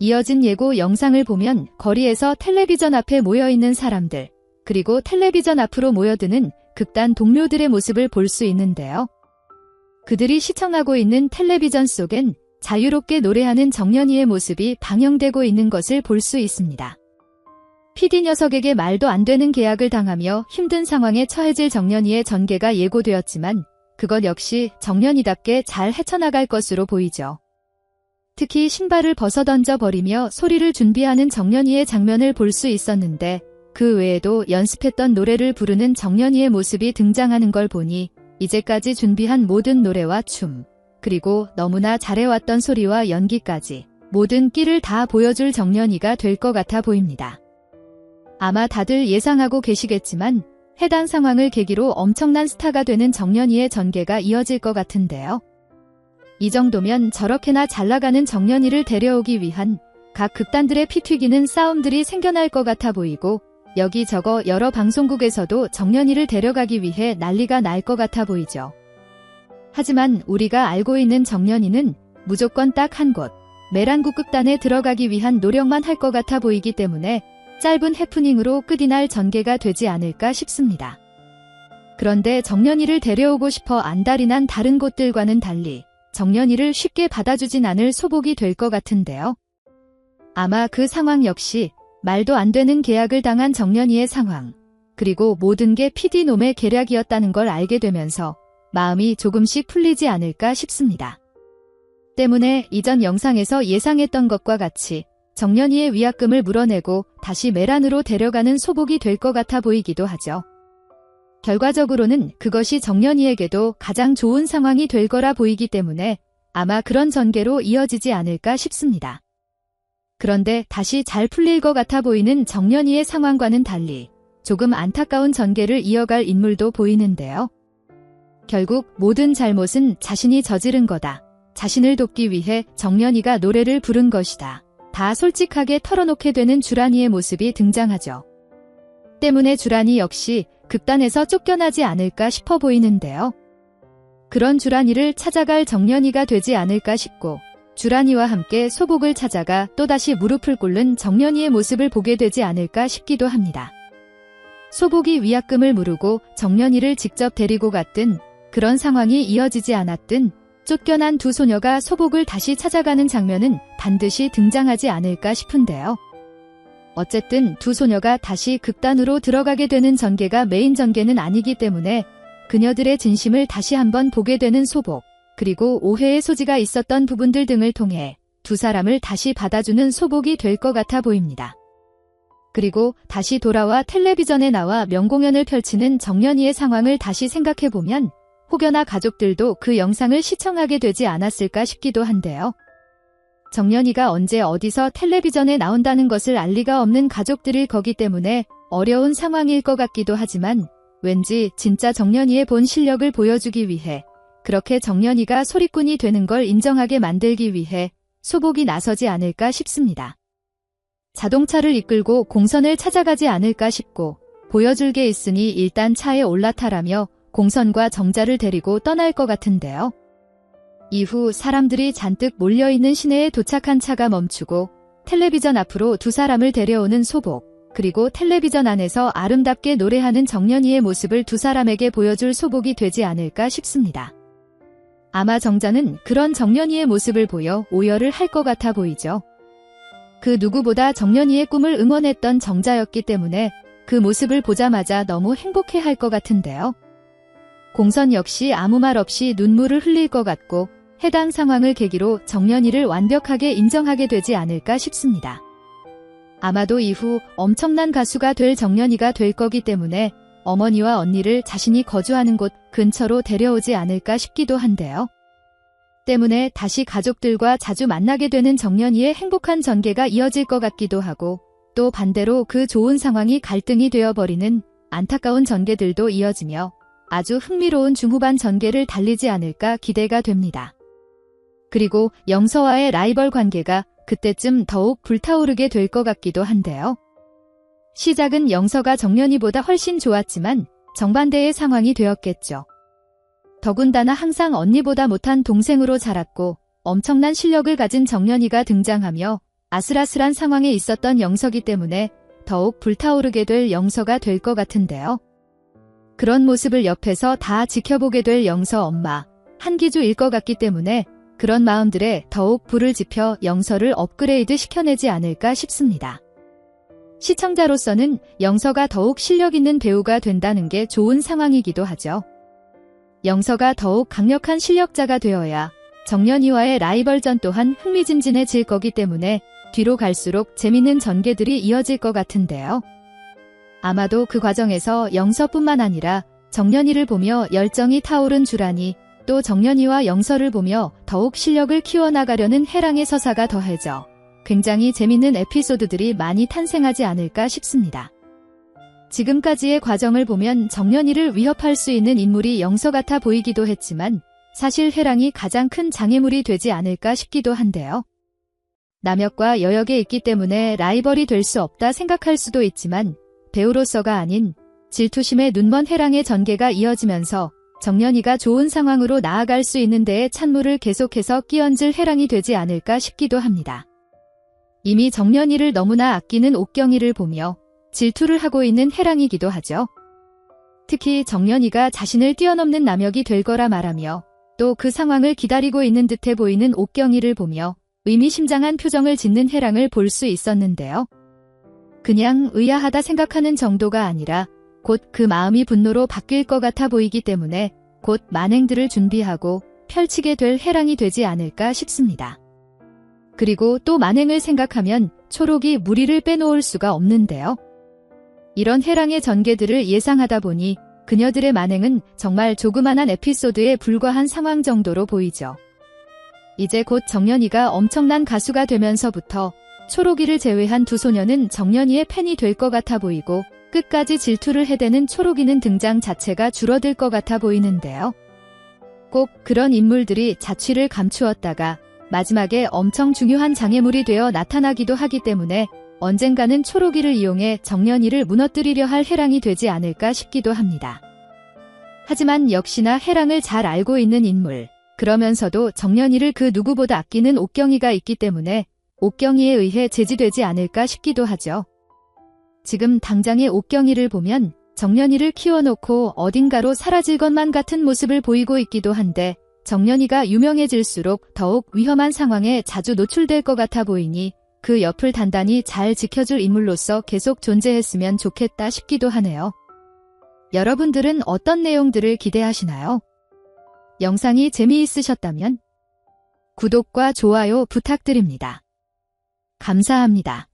이어진 예고 영상을 보면 거리에서 텔레비전 앞에 모여있는 사람들, 그리고 텔레비전 앞으로 모여드는 극단 동료들의 모습을 볼 수 있는데요. 그들이 시청하고 있는 텔레비전 속엔 자유롭게 노래하는 정연이의 모습이 방영되고 있는 것을 볼 수 있습니다. PD 녀석에게 말도 안 되는 계약을 당하며 힘든 상황에 처해질 정연이의 전개가 예고되었지만 그것 역시 정연이답게 잘 헤쳐나갈 것으로 보이죠. 특히 신발을 벗어던져 버리며 소리를 준비하는 정연이의 장면을 볼 수 있었는데 그 외에도 연습했던 노래를 부르는 정연이의 모습이 등장하는 걸 보니 이제까지 준비한 모든 노래와 춤, 그리고 너무나 잘해왔던 소리와 연기까지 모든 끼를 다 보여줄 정연이가 될 것 같아 보입니다. 아마 다들 예상하고 계시겠지만 해당 상황을 계기로 엄청난 스타가 되는 정연이의 전개가 이어질 것 같은데요. 이 정도면 저렇게나 잘나가는 정연이를 데려오기 위한 각 극단들의 피 튀기는 싸움들이 생겨날 것 같아 보이고 여기저거 여러 방송국에서도 정연이를 데려가기 위해 난리가 날 것 같아 보이죠. 하지만 우리가 알고 있는 정연이는 무조건 딱 한 곳, 메란국 극단에 들어가기 위한 노력만 할 것 같아 보이기 때문에 짧은 해프닝으로 끝이 날 전개가 되지 않을까 싶습니다. 그런데 정연이를 데려오고 싶어 안달이 난 다른 곳들과는 달리 정연이를 쉽게 받아주진 않을 소복이 될 것 같은데요. 아마 그 상황 역시 말도 안 되는 계약을 당한 정연이의 상황, 그리고 모든 게 PD놈의 계략이었다는 걸 알게 되면서 마음이 조금씩 풀리지 않을까 싶습니다. 때문에 이전 영상에서 예상했던 것과 같이 정연이의 위약금을 물어내고 다시 메란으로 데려가는 소복이 될 것 같아 보이기도 하죠. 결과적으로는 그것이 정연이에게도 가장 좋은 상황이 될 거라 보이기 때문에 아마 그런 전개로 이어지지 않을까 싶습니다. 그런데 다시 잘 풀릴 것 같아 보이는 정연이의 상황과는 달리 조금 안타까운 전개를 이어갈 인물도 보이는데요. 결국 모든 잘못은 자신이 저지른 거다. 자신을 돕기 위해 정연이가 노래를 부른 것이다. 다 솔직하게 털어놓게 되는 주란이의 모습이 등장하죠. 때문에 주란이 역시 극단에서 쫓겨나지 않을까 싶어 보이는데요. 그런 주란이를 찾아갈 정연이가 되지 않을까 싶고 주란이와 함께 소복을 찾아가 또다시 무릎을 꿇는 정연이의 모습을 보게 되지 않을까 싶기도 합니다. 소복이 위약금을 물고 정연이를 직접 데리고 갔든 그런 상황이 이어지지 않았든 쫓겨난 두 소녀가 소복을 다시 찾아가는 장면은 반드시 등장하지 않을까 싶은데요. 어쨌든 두 소녀가 다시 극단으로 들어가게 되는 전개가 메인 전개는 아니기 때문에 그녀들의 진심을 다시 한번 보게 되는 소복, 그리고 오해의 소지가 있었던 부분들 등을 통해 두 사람을 다시 받아주는 소복이 될 것 같아 보입니다. 그리고 다시 돌아와 텔레비전에 나와 명공연을 펼치는 정연이의 상황을 다시 생각해보면 혹여나 가족들도 그 영상을 시청하게 되지 않았을까 싶기도 한데요. 정연이가 언제 어디서 텔레비전에 나온다는 것을 알 리가 없는 가족들일 거기 때문에 어려운 상황일 것 같기도 하지만 왠지 진짜 정연이의 본 실력을 보여주기 위해 그렇게 정연이가 소리꾼이 되는 걸 인정하게 만들기 위해 소복이 나서지 않을까 싶습니다. 자동차를 이끌고 공선을 찾아가지 않을까 싶고 보여줄 게 있으니 일단 차에 올라타라며 공선과 정자를 데리고 떠날 것 같은데요. 이후 사람들이 잔뜩 몰려있는 시내에 도착한 차가 멈추고 텔레비전 앞으로 두 사람을 데려오는 소복, 그리고 텔레비전 안에서 아름답게 노래하는 정연이의 모습을 두 사람에게 보여줄 소복이 되지 않을까 싶습니다. 아마 정자는 그런 정연이의 모습을 보여 오열을 할 것 같아 보이죠. 그 누구보다 정연이의 꿈을 응원했던 정자였기 때문에 그 모습을 보자마자 너무 행복해할 것 같은데요. 공선 역시 아무 말 없이 눈물을 흘릴 것 같고 해당 상황을 계기로 정연이를 완벽하게 인정하게 되지 않을까 싶습니다. 아마도 이후 엄청난 가수가 될 정연이가 될 거기 때문에 어머니와 언니를 자신이 거주하는 곳 근처로 데려오지 않을까 싶기도 한데요. 때문에 다시 가족들과 자주 만나게 되는 정연이의 행복한 전개가 이어질 것 같기도 하고 또 반대로 그 좋은 상황이 갈등이 되어버리는 안타까운 전개들도 이어지며 아주 흥미로운 중후반 전개를 달리지 않을까 기대가 됩니다. 그리고 영서와의 라이벌 관계가 그때쯤 더욱 불타오르게 될 것 같기도 한데요. 시작은 영서가 정연이보다 훨씬 좋았지만 정반대의 상황이 되었겠죠. 더군다나 항상 언니보다 못한 동생으로 자랐고 엄청난 실력을 가진 정연이가 등장하며 아슬아슬한 상황에 있었던 영서기 때문에 더욱 불타오르게 될 영서가 될 것 같은데요. 그런 모습을 옆에서 다 지켜보게 될 영서 엄마, 한기주일 것 같기 때문에 그런 마음들에 더욱 불을 지펴 영서를 업그레이드 시켜내지 않을까 싶습니다. 시청자로서는 영서가 더욱 실력 있는 배우가 된다는 게 좋은 상황이기도 하죠. 영서가 더욱 강력한 실력자가 되어야 정연이와의 라이벌전 또한 흥미진진해질 거기 때문에 뒤로 갈수록 재밌는 전개들이 이어질 것 같은데요. 아마도 그 과정에서 영서뿐만 아니라 정연이를 보며 열정이 타오른 주란이 또 정연이와 영서를 보며 더욱 실력을 키워나가려는 해랑의 서사가 더해져 굉장히 재밌는 에피소드들이 많이 탄생하지 않을까 싶습니다. 지금까지의 과정을 보면 정연이를 위협할 수 있는 인물이 영서 같아 보이기도 했지만 사실 해랑이 가장 큰 장애물이 되지 않을까 싶기도 한데요. 남역과 여역에 있기 때문에 라이벌이 될 수 없다 생각할 수도 있지만 배우로서가 아닌 질투심에 눈먼 해랑의 전개가 이어지면서 정연이가 좋은 상황으로 나아갈 수 있는 데에 찬물을 계속해서 끼얹을 해랑이 되지 않을까 싶기도 합니다. 이미 정연이를 너무나 아끼는 옥경이를 보며 질투를 하고 있는 해랑이기도 하죠. 특히 정연이가 자신을 뛰어넘는 남역이 될 거라 말하며 또 그 상황을 기다리고 있는 듯해 보이는 옥경이를 보며 의미심장한 표정을 짓는 해랑을 볼 수 있었는데요. 그냥 의아하다 생각하는 정도가 아니라 곧 그 마음이 분노로 바뀔 것 같아 보이기 때문에 곧 만행들을 준비하고 펼치게 될 해랑이 되지 않을까 싶습니다. 그리고 또 만행을 생각하면 초록이 무리를 빼놓을 수가 없는데요. 이런 해랑의 전개들을 예상하다 보니 그녀들의 만행은 정말 조그만한 에피소드에 불과한 상황 정도로 보이죠. 이제 곧 정연이가 엄청난 가수가 되면서부터 초록이를 제외한 두 소녀는 정연이의 팬이 될 것 같아 보이고 끝까지 질투를 해대는 초록이는 등장 자체가 줄어들 것 같아 보이는데요. 꼭 그런 인물들이 자취를 감추었다가 마지막에 엄청 중요한 장애물이 되어 나타나기도 하기 때문에 언젠가는 초록이를 이용해 정연이를 무너뜨리려 할 해랑이 되지 않을까 싶기도 합니다. 하지만 역시나 해랑을 잘 알고 있는 인물, 그러면서도 정연이를 그 누구보다 아끼는 옥경이가 있기 때문에 옥경이에 의해 제지되지 않을까 싶기도 하죠. 지금 당장의 옥경이를 보면 정연이를 키워놓고 어딘가로 사라질 것만 같은 모습을 보이고 있기도 한데 정연이가 유명해질수록 더욱 위험한 상황에 자주 노출될 것 같아 보이니 그 옆을 단단히 잘 지켜줄 인물로서 계속 존재했으면 좋겠다 싶기도 하네요. 여러분들은 어떤 내용들을 기대하시나요? 영상이 재미있으셨다면 구독과 좋아요 부탁드립니다. 감사합니다.